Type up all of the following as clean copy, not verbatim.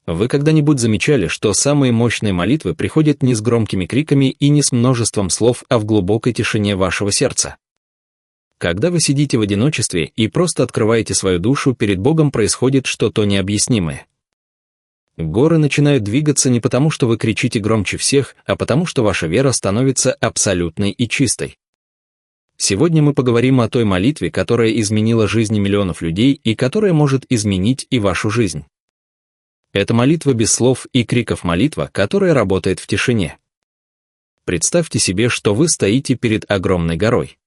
Вы когда-нибудь замечали, что самые мощные молитвы приходят не с громкими криками и не с множеством слов, а в глубокой тишине вашего сердца? Когда вы сидите в одиночестве и просто открываете свою душу, перед Богом происходит что-то необъяснимое. Горы начинают двигаться не потому, что вы кричите громче всех, а потому, что ваша вера становится абсолютной и чистой. Сегодня мы поговорим о той молитве, которая изменила жизни миллионов людей и которая может изменить и вашу жизнь. Это молитва без слов и криков, молитва, которая работает в тишине. Представьте себе, что вы стоите перед огромной горой.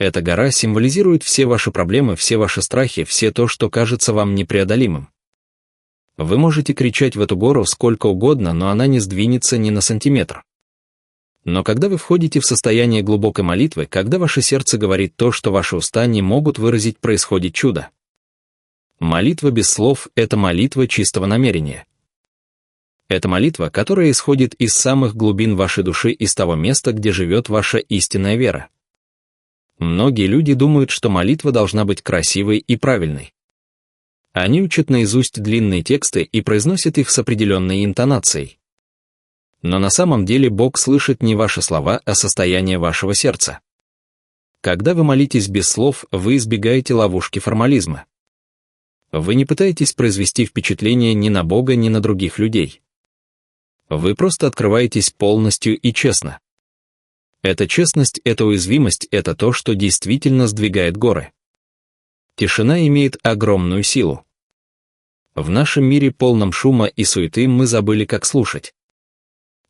Эта гора символизирует все ваши проблемы, все ваши страхи, все то, что кажется вам непреодолимым. Вы можете кричать в эту гору сколько угодно, но она не сдвинется ни на сантиметр. Но когда вы входите в состояние глубокой молитвы, когда ваше сердце говорит то, что ваши уста не могут выразить, происходит чудо. Молитва без слов – это молитва чистого намерения. Это молитва, которая исходит из самых глубин вашей души, из того места, где живет ваша истинная вера. Многие люди думают, что молитва должна быть красивой и правильной. Они учат наизусть длинные тексты и произносят их с определенной интонацией. Но на самом деле Бог слышит не ваши слова, а состояние вашего сердца. Когда вы молитесь без слов, вы избегаете ловушки формализма. Вы не пытаетесь произвести впечатление ни на Бога, ни на других людей. Вы просто открываетесь полностью и честно. Эта честность, эта уязвимость – это то, что действительно сдвигает горы. Тишина имеет огромную силу. В нашем мире, полном шума и суеты, мы забыли, как слушать.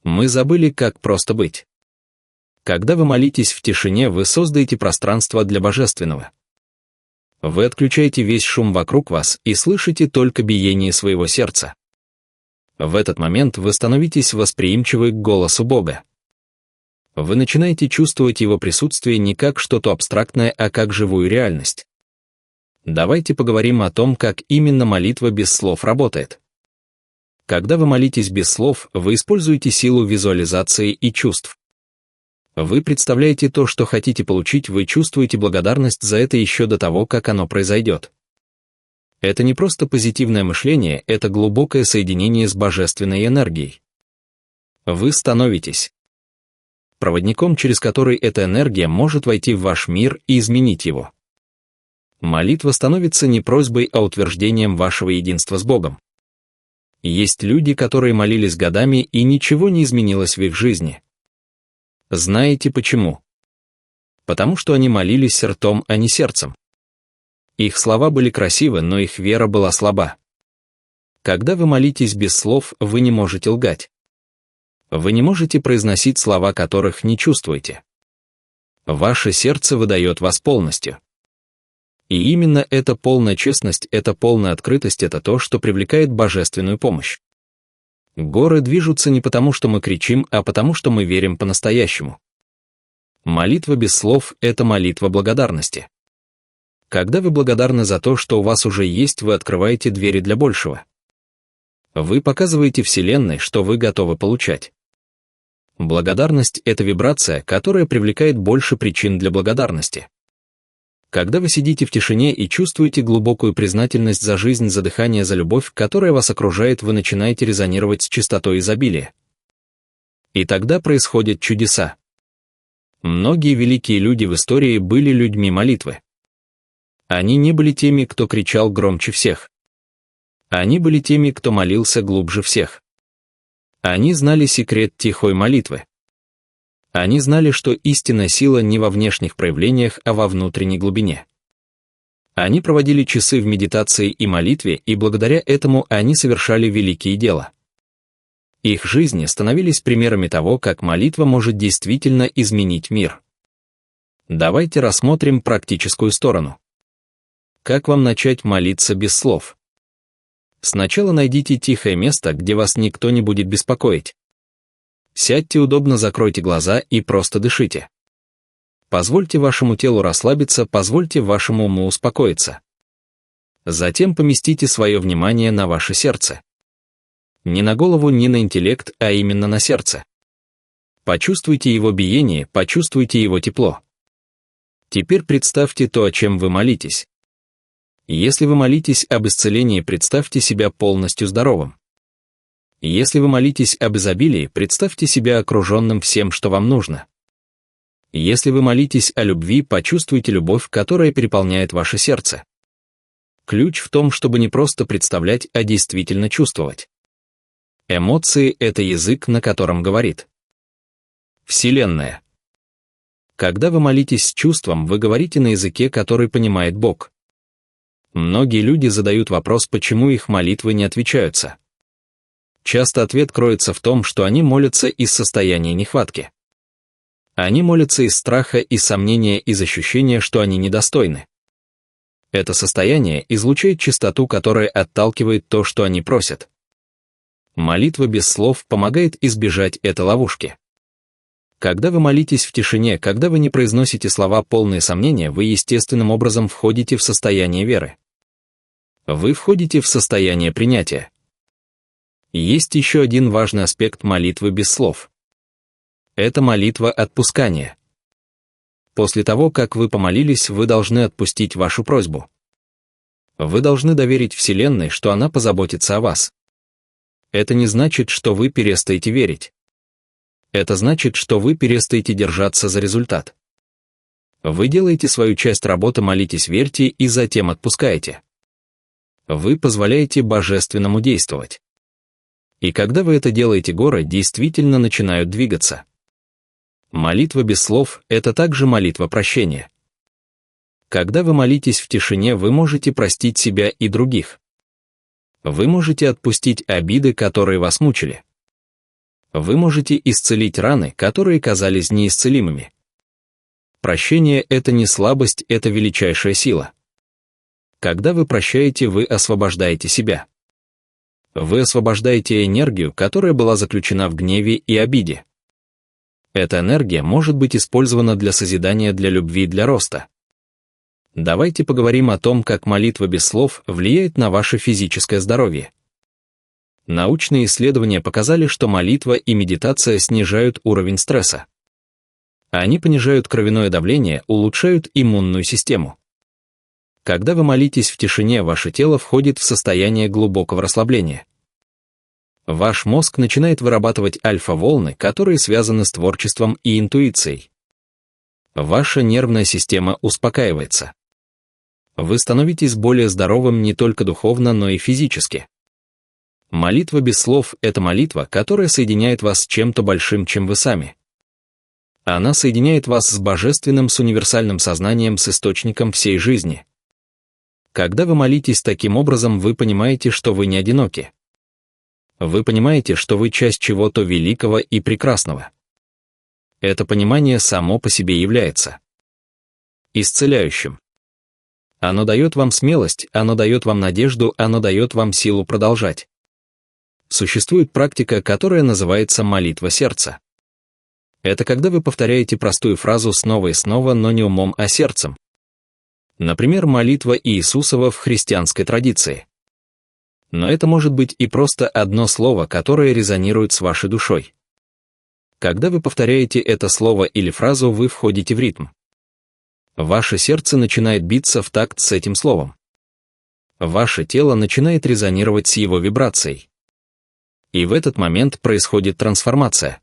Мы забыли, как просто быть. Когда вы молитесь в тишине, вы создаете пространство для божественного. Вы отключаете весь шум вокруг вас и слышите только биение своего сердца. В этот момент вы становитесь восприимчивы к голосу Бога. Вы начинаете чувствовать Его присутствие не как что-то абстрактное, а как живую реальность. Давайте поговорим о том, как именно молитва без слов работает. Когда вы молитесь без слов, вы используете силу визуализации и чувств. Вы представляете то, что хотите получить, вы чувствуете благодарность за это еще до того, как оно произойдет. Это не просто позитивное мышление, это глубокое соединение с божественной энергией. Вы становитесь проводником, через который эта энергия может войти в ваш мир и изменить его. Молитва становится не просьбой, а утверждением вашего единства с Богом. Есть люди, которые молились годами, и ничего не изменилось в их жизни. Знаете почему? Потому что они молились ртом, а не сердцем. Их слова были красивы, но их вера была слаба. Когда вы молитесь без слов, вы не можете лгать. Вы не можете произносить слова, которых не чувствуете. Ваше сердце выдает вас полностью. И именно эта полная честность, эта полная открытость – это то, что привлекает божественную помощь. Горы движутся не потому, что мы кричим, а потому, что мы верим по-настоящему. Молитва без слов – это молитва благодарности. Когда вы благодарны за то, что у вас уже есть, вы открываете двери для большего. Вы показываете Вселенной, что вы готовы получать. Благодарность – это вибрация, которая привлекает больше причин для благодарности. Когда вы сидите в тишине и чувствуете глубокую признательность за жизнь, за дыхание, за любовь, которая вас окружает, вы начинаете резонировать с чистотой изобилия. И тогда происходят чудеса. Многие великие люди в истории были людьми молитвы. Они не были теми, кто кричал громче всех. Они были теми, кто молился глубже всех. Они знали секрет тихой молитвы. Они знали, что истинная сила не во внешних проявлениях, а во внутренней глубине. Они проводили часы в медитации и молитве, и благодаря этому они совершали великие дела. Их жизни становились примерами того, как молитва может действительно изменить мир. Давайте рассмотрим практическую сторону. Как вам начать молиться без слов? Сначала найдите тихое место, где вас никто не будет беспокоить. Сядьте удобно, закройте глаза и просто дышите. Позвольте вашему телу расслабиться, позвольте вашему уму успокоиться. Затем поместите свое внимание на ваше сердце. Не на голову, не на интеллект, а именно на сердце. Почувствуйте его биение, почувствуйте его тепло. Теперь представьте то, о чем вы молитесь. Если вы молитесь об исцелении, представьте себя полностью здоровым. Если вы молитесь об изобилии, представьте себя окруженным всем, что вам нужно. Если вы молитесь о любви, почувствуйте любовь, которая переполняет ваше сердце. Ключ в том, чтобы не просто представлять, а действительно чувствовать. Эмоции — это язык, на котором говорит Вселенная. Когда вы молитесь с чувством, вы говорите на языке, который понимает Бог. Многие люди задают вопрос, почему их молитвы не отвечаются. Часто ответ кроется в том, что они молятся из состояния нехватки. Они молятся из страха и сомнения, из ощущения, что они недостойны. Это состояние излучает частоту, которая отталкивает то, что они просят. Молитва без слов помогает избежать этой ловушки. Когда вы молитесь в тишине, когда вы не произносите слова, полные сомнения, вы естественным образом входите в состояние веры. Вы входите в состояние принятия. Есть еще один важный аспект молитвы без слов. Это молитва отпускания. После того, как вы помолились, вы должны отпустить вашу просьбу. Вы должны доверить Вселенной, что она позаботится о вас. Это не значит, что вы перестаете верить. Это значит, что вы перестаете держаться за результат. Вы делаете свою часть работы, молитесь, верьте и затем отпускаете. Вы позволяете Божественному действовать. И когда вы это делаете, горы действительно начинают двигаться. Молитва без слов — это также молитва прощения. Когда вы молитесь в тишине, вы можете простить себя и других. Вы можете отпустить обиды, которые вас мучили. Вы можете исцелить раны, которые казались неисцелимыми. Прощение — это не слабость, это величайшая сила. Когда вы прощаете, вы освобождаете себя. Вы освобождаете энергию, которая была заключена в гневе и обиде. Эта энергия может быть использована для созидания, для любви, для роста. Давайте поговорим о том, как молитва без слов влияет на ваше физическое здоровье. Научные исследования показали, что молитва и медитация снижают уровень стресса. Они понижают кровяное давление, улучшают иммунную систему. Когда вы молитесь в тишине, ваше тело входит в состояние глубокого расслабления. Ваш мозг начинает вырабатывать альфа-волны, которые связаны с творчеством и интуицией. Ваша нервная система успокаивается. Вы становитесь более здоровым не только духовно, но и физически. Молитва без слов — это молитва, которая соединяет вас с чем-то большим, чем вы сами. Она соединяет вас с Божественным, с универсальным сознанием, с источником всей жизни. Когда вы молитесь таким образом, вы понимаете, что вы не одиноки. Вы понимаете, что вы часть чего-то великого и прекрасного. Это понимание само по себе является исцеляющим. Оно дает вам смелость, оно дает вам надежду, оно дает вам силу продолжать. Существует практика, которая называется молитва сердца. Это когда вы повторяете простую фразу снова и снова, но не умом, а сердцем. Например, молитва Иисусова в христианской традиции. Но это может быть и просто одно слово, которое резонирует с вашей душой. Когда вы повторяете это слово или фразу, вы входите в ритм. Ваше сердце начинает биться в такт с этим словом. Ваше тело начинает резонировать с его вибрацией. И в этот момент происходит трансформация.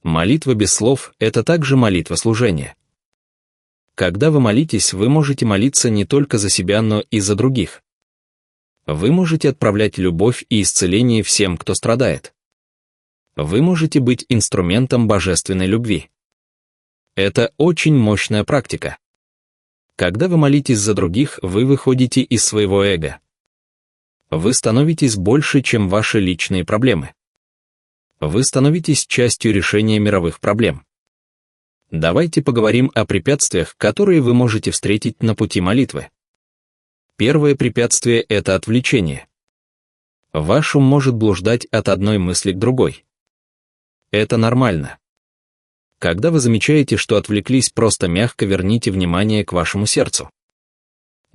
Молитва без слов — это также молитва служения. Когда вы молитесь, вы можете молиться не только за себя, но и за других. Вы можете отправлять любовь и исцеление всем, кто страдает. Вы можете быть инструментом божественной любви. Это очень мощная практика. Когда вы молитесь за других, вы выходите из своего эго. Вы становитесь больше, чем ваши личные проблемы. Вы становитесь частью решения мировых проблем. Давайте поговорим о препятствиях, которые вы можете встретить на пути молитвы. Первое препятствие — это отвлечение. Ваш ум может блуждать от одной мысли к другой. Это нормально. Когда вы замечаете, что отвлеклись, просто мягко верните внимание к вашему сердцу.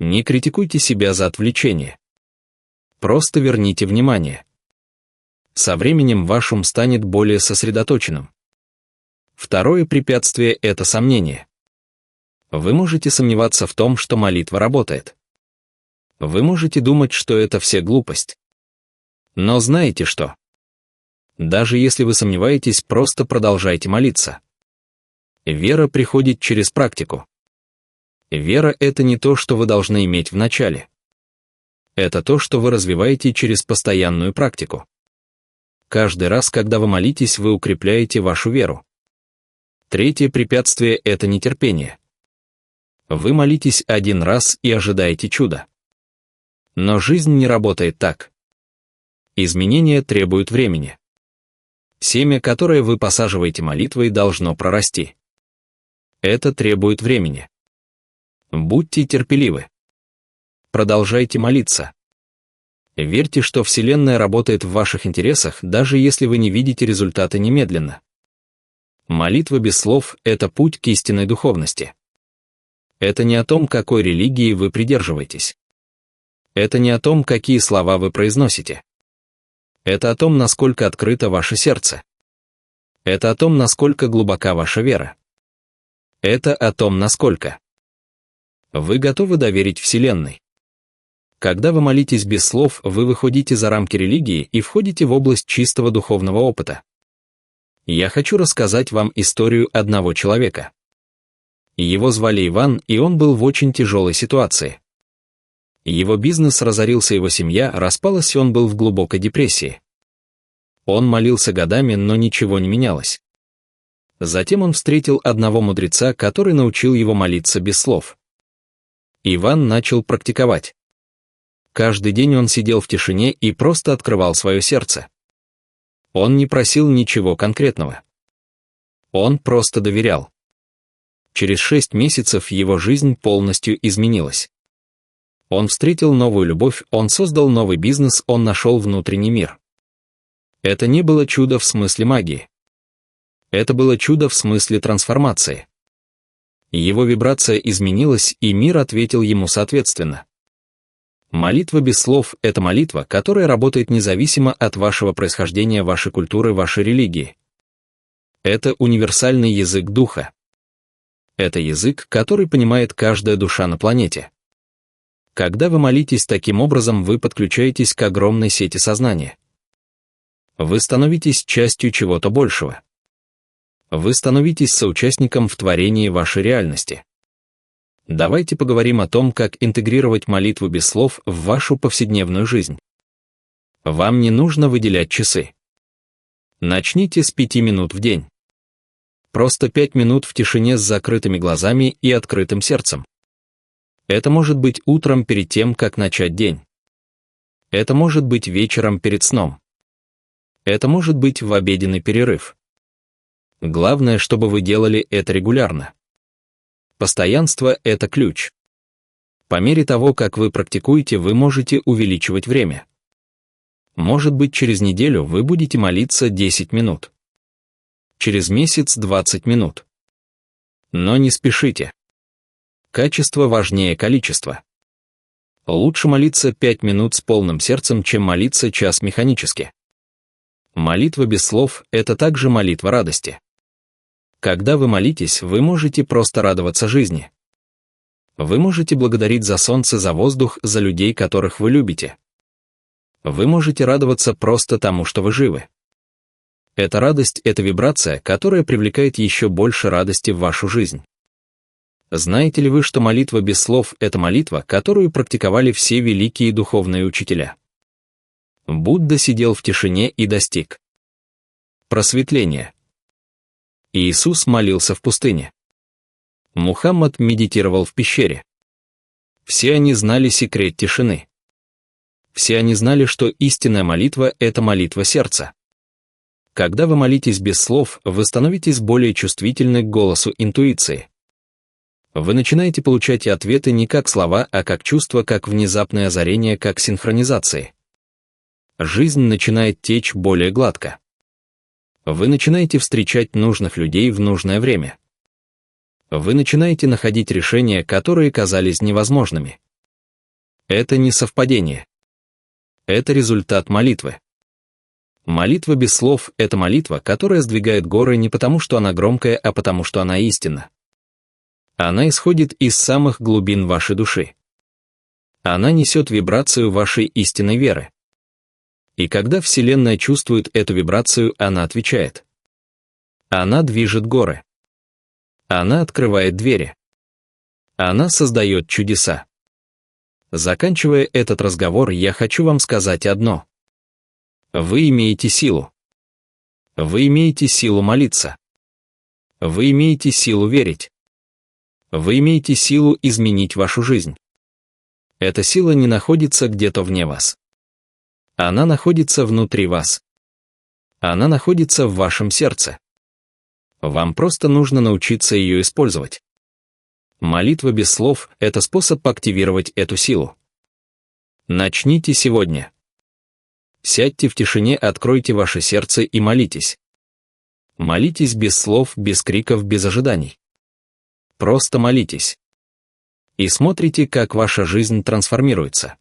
Не критикуйте себя за отвлечение. Просто верните внимание. Со временем ваш ум станет более сосредоточенным. Второе препятствие — это сомнение. Вы можете сомневаться в том, что молитва работает. Вы можете думать, что это все глупость. Но знаете что? Даже если вы сомневаетесь, просто продолжайте молиться. Вера приходит через практику. Вера — это не то, что вы должны иметь в начале. Это то, что вы развиваете через постоянную практику. Каждый раз, когда вы молитесь, вы укрепляете вашу веру. Третье препятствие — это нетерпение. Вы молитесь один раз и ожидаете чуда. Но жизнь не работает так. Изменения требуют времени. Семя, которое вы посаживаете молитвой, должно прорасти. Это требует времени. Будьте терпеливы. Продолжайте молиться. Верьте, что Вселенная работает в ваших интересах, даже если вы не видите результата немедленно. Молитва без слов — это путь к истинной духовности. Это не о том, какой религии вы придерживаетесь. Это не о том, какие слова вы произносите. Это о том, насколько открыто ваше сердце. Это о том, насколько глубока ваша вера. Это о том, насколько вы готовы доверить Вселенной. Когда вы молитесь без слов, вы выходите за рамки религии и входите в область чистого духовного опыта. Я хочу рассказать вам историю одного человека. Его звали Иван, и он был в очень тяжелой ситуации. Его бизнес разорился, его семья распалась, и он был в глубокой депрессии. Он молился годами, но ничего не менялось. Затем он встретил одного мудреца, который научил его молиться без слов. Иван начал практиковать. Каждый день он сидел в тишине и просто открывал свое сердце. Он не просил ничего конкретного. Он просто доверял. Через 6 месяцев его жизнь полностью изменилась. Он встретил новую любовь, он создал новый бизнес, он нашел внутренний мир. Это не было чудо в смысле магии. Это было чудо в смысле трансформации. Его вибрация изменилась, и мир ответил ему соответственно. Молитва без слов — это молитва, которая работает независимо от вашего происхождения, вашей культуры, вашей религии. Это универсальный язык духа. Это язык, который понимает каждая душа на планете. Когда вы молитесь таким образом, вы подключаетесь к огромной сети сознания. Вы становитесь частью чего-то большего. Вы становитесь соучастником в творении вашей реальности. Давайте поговорим о том, как интегрировать молитву без слов в вашу повседневную жизнь. Вам не нужно выделять часы. Начните с 5 минут в день. Просто 5 минут в тишине с закрытыми глазами и открытым сердцем. Это может быть утром перед тем, как начать день. Это может быть вечером перед сном. Это может быть в обеденный перерыв. Главное, чтобы вы делали это регулярно. Постоянство — это ключ. По мере того, как вы практикуете, вы можете увеличивать время. Может быть, через неделю вы будете молиться 10 минут. Через месяц 20 минут. Но не спешите. Качество важнее количества. Лучше молиться 5 минут с полным сердцем, чем молиться час механически. Молитва без слов — это также молитва радости. Когда вы молитесь, вы можете просто радоваться жизни. Вы можете благодарить за солнце, за воздух, за людей, которых вы любите. Вы можете радоваться просто тому, что вы живы. Эта радость — это вибрация, которая привлекает еще больше радости в вашу жизнь. Знаете ли вы, что молитва без слов — это молитва, которую практиковали все великие духовные учителя? Будда сидел в тишине и достиг просветления. Иисус молился в пустыне. Мухаммад медитировал в пещере. Все они знали секрет тишины. Все они знали, что истинная молитва — это молитва сердца. Когда вы молитесь без слов, вы становитесь более чувствительны к голосу интуиции. Вы начинаете получать ответы не как слова, а как чувства, как внезапное озарение, как синхронизации. Жизнь начинает течь более гладко. Вы начинаете встречать нужных людей в нужное время. Вы начинаете находить решения, которые казались невозможными. Это не совпадение. Это результат молитвы. Молитва без слов — это молитва, которая сдвигает горы не потому, что она громкая, а потому, что она истинна. Она исходит из самых глубин вашей души. Она несет вибрацию вашей истинной веры. И когда Вселенная чувствует эту вибрацию, она отвечает. Она движет горы. Она открывает двери. Она создает чудеса. Заканчивая этот разговор, я хочу вам сказать одно. Вы имеете силу. Вы имеете силу молиться. Вы имеете силу верить. Вы имеете силу изменить вашу жизнь. Эта сила не находится где-то вне вас. Она находится внутри вас. Она находится в вашем сердце. Вам просто нужно научиться ее использовать. Молитва без слов – это способ активировать эту силу. Начните сегодня. Сядьте в тишине, откройте ваше сердце и молитесь. Молитесь без слов, без криков, без ожиданий. Просто молитесь. И смотрите, как ваша жизнь трансформируется.